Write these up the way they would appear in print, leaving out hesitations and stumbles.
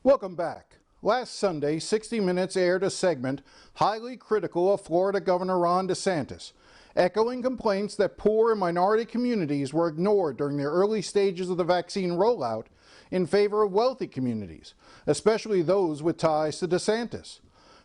Welcome back. Last Sunday, 60 Minutes aired a segment highly critical of Florida Governor Ron DeSantis, echoing complaints that poor and minority communities were ignored during the early stages of the vaccine rollout in favor of wealthy communities, especially those with ties to DeSantis.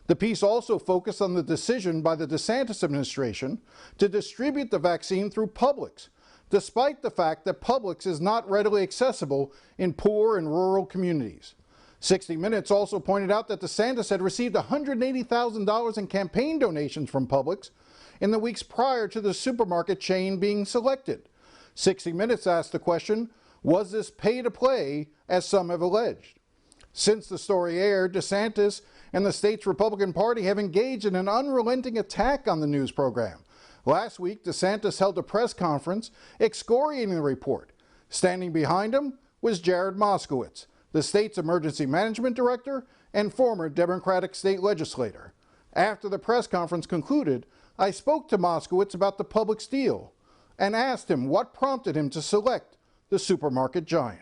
The piece also focused on the decision by the DeSantis administration to distribute the vaccine through Publix, despite the fact that Publix is not readily accessible in poor and rural communities. 60 Minutes also pointed out that DeSantis had received $180,000 in campaign donations from Publix in the weeks prior to the supermarket chain being selected. 60 Minutes asked the question, was this pay to play, as some have alleged? Since the story aired, DeSantis and the state's Republican Party have engaged in an unrelenting attack on the news program. Last week, DeSantis held a press conference excoriating the report. Standing behind him was Jared Moskowitz, the state's emergency management director and former Democratic state legislator. After the press conference concluded, I spoke to Moskowitz about the Publix deal and asked him what prompted him to select the supermarket giant.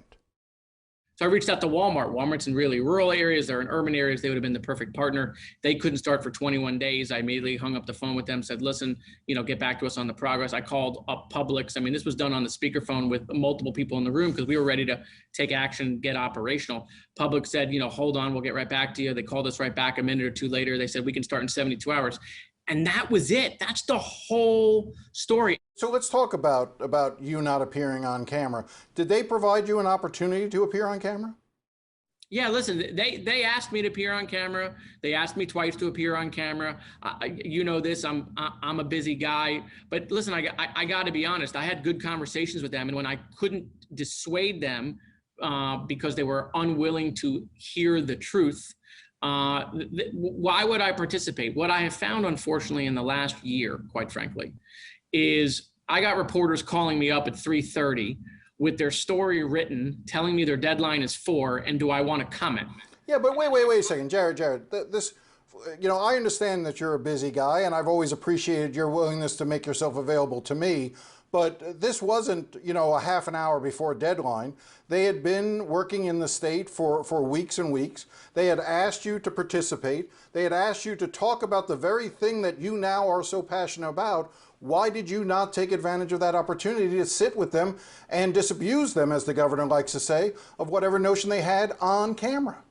So I reached out to Walmart. Walmart's in really rural areas. They're in urban areas. They would have been the perfect partner. They couldn't start for 21 days. I immediately hung up the phone with them, said, listen, get back to us on the progress. I called up Publix. I mean, this was done on the speakerphone with multiple people in the room because we were ready to take action, get operational. Publix said, hold on, we'll get right back to you. They called us right back a minute or two later. They said, we can start in 72 hours. And that was it. That's the whole story. So let's talk about you not appearing on camera. Did they provide you an opportunity to appear on camera? Yeah, listen, they asked me to appear on camera. They asked me twice to appear on camera. You know this, I'm a busy guy. But listen, I got to be honest. I had good conversations with them. And when I couldn't dissuade them because they were unwilling to hear the truth, why would I participate? What I have found, unfortunately, in the last year, quite frankly, is I got reporters calling me up at 3:30 with their story written, telling me their deadline is 4, and do I want to comment? Yeah, but wait a second, Jared. This, I understand that you're a busy guy, and I've always appreciated your willingness to make yourself available to me. But this wasn't, a half an hour before deadline. They had been working in the state for weeks and weeks. They had asked you to participate. They had asked you to talk about the very thing that you now are so passionate about. Why did you not take advantage of that opportunity to sit with them and disabuse them, as the governor likes to say, of whatever notion they had on camera?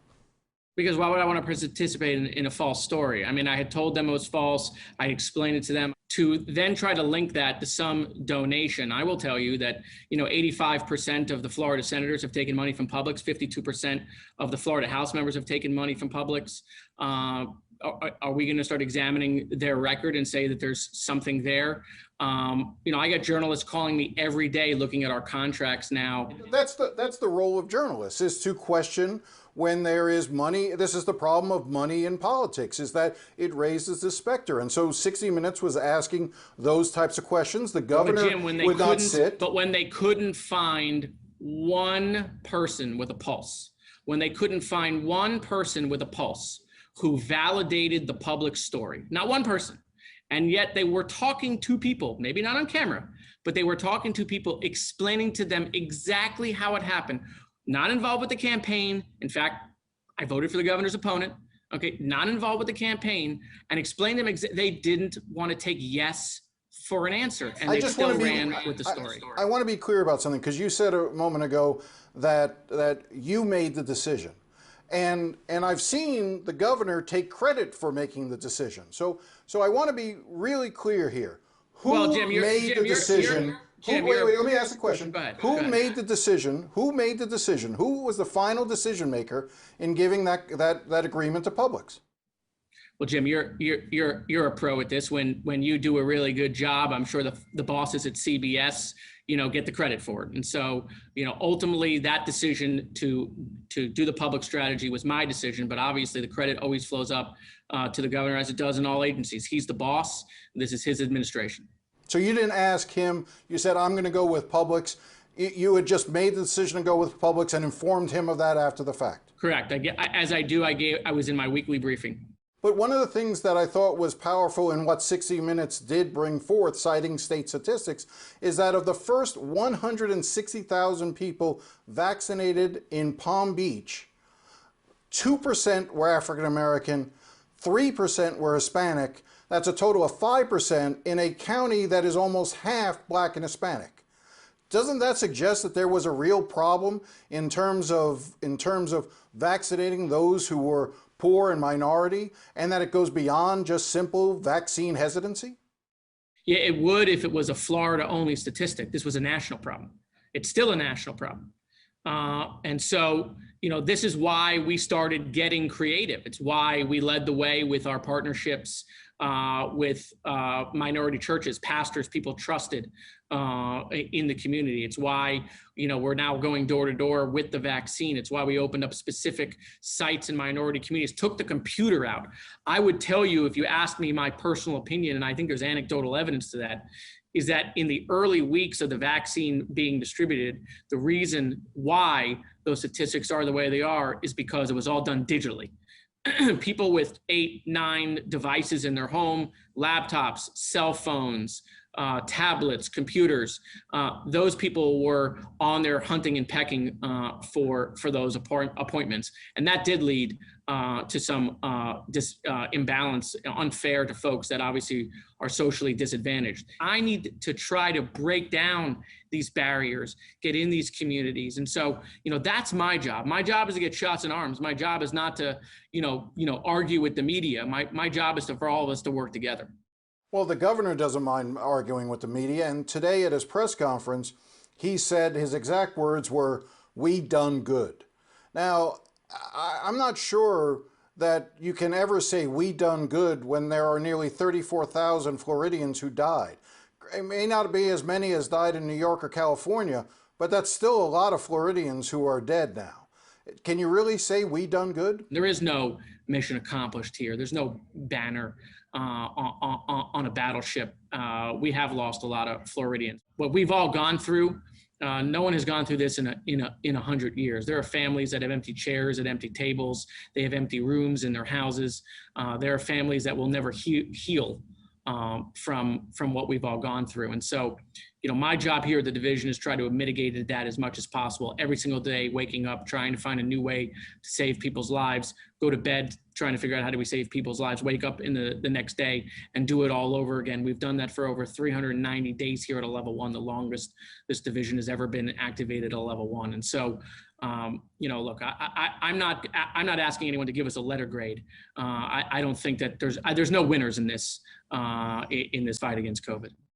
Because why would I want to participate in a false story? I mean, I had told them it was false. I explained it to them. To then try to link that to some donation, I will tell you that 85% of the Florida senators have taken money from Publix. 52% of the Florida House members have taken money from Publix. Are we going to start examining their record and say that there's something there? I got journalists calling me every day looking at our contracts now. That's the role of journalists, is to question when there is money. This is the problem of money in politics, is that it raises the specter. And so 60 Minutes was asking those types of questions. The governor would not sit. But when they couldn't find one person with a pulse, when they couldn't find one person with a pulse who validated the Publix story, not one person, and yet they were talking to people, maybe not on camera, but they were talking to people, explaining to them exactly how it happened. Not involved with the campaign. In fact, I voted for the governor's opponent. Okay, not involved with the campaign, and explained to them they didn't want to take yes for an answer, and they still ran with the story. I want to be clear about something, because you said a moment ago that you made the decision. And I've seen the governor take credit for making the decision. So I want to be really clear here. Who made the decision? Wait, let me ask the question. Who made the decision? Who made the decision? Who was the final decision maker in giving that agreement to Publix? Well, Jim, you're a pro at this. When you do a really good job, I'm sure the bosses at CBS, get the credit for it. And so, ultimately that decision to do the public strategy was my decision, but obviously the credit always flows up to the governor, as it does in all agencies. He's the boss. This is his administration. So you didn't ask him, you said, I'm going to go with Publix. You had just made the decision to go with Publix and informed him of that after the fact. Correct. I was in my weekly briefing. But one of the things that I thought was powerful in what 60 Minutes did bring forth, citing state statistics, is that of the first 160,000 people vaccinated in Palm Beach, 2% were African American, 3% were Hispanic. That's a total of 5% in a county that is almost half Black and Hispanic. Doesn't that suggest that there was a real problem in terms of vaccinating those who were poor and minority, and that it goes beyond just simple vaccine hesitancy? Yeah, it would if it was a Florida only statistic. This was a national problem. It's still a national problem. And so, this is why we started getting creative. It's why we led the way with our partnerships with minority churches, pastors, people trusted in the community. It's why, we're now going door to door with the vaccine. It's why we opened up specific sites in minority communities, took the computer out. I would tell you, if you asked me my personal opinion, and I think there's anecdotal evidence to that, is that in the early weeks of the vaccine being distributed, the reason why those statistics are the way they are is because it was all done digitally. People with 8, 9 devices in their home, laptops, cell phones, tablets, computers, those people were on there hunting and pecking for those appointments. And that did lead to some imbalance, unfair to folks that obviously are socially disadvantaged. I need to try to break down these barriers, get in these communities. And so, that's my job. My job is to get shots in arms. My job is not to, argue with the media. My job is for all of us to work together. Well, the governor doesn't mind arguing with the media, and today at his press conference, he said his exact words were, "We done good." Now, I'm not sure that you can ever say we done good when there are nearly 34,000 Floridians who died. It may not be as many as died in New York or California, but that's still a lot of Floridians who are dead now. Can you really say we done good? There is no mission accomplished here. There's no banner on a battleship. We have lost a lot of Floridians. What we've all gone through, no one has gone through this in 100 years. There are families that have empty chairs and empty tables. They have empty rooms in their houses. There are families that will never heal from what we've all gone through. And so, my job here at the division is try to mitigate that as much as possible. Every single day, waking up, trying to find a new way to save people's lives, go to bed, trying to figure out how do we save people's lives, wake up in the next day and do it all over again. We've done that for over 390 days here at a level 1, the longest this division has ever been activated at a level 1. And so, look, I'm not asking anyone to give us a letter grade. I don't think that there's no winners in this fight against COVID.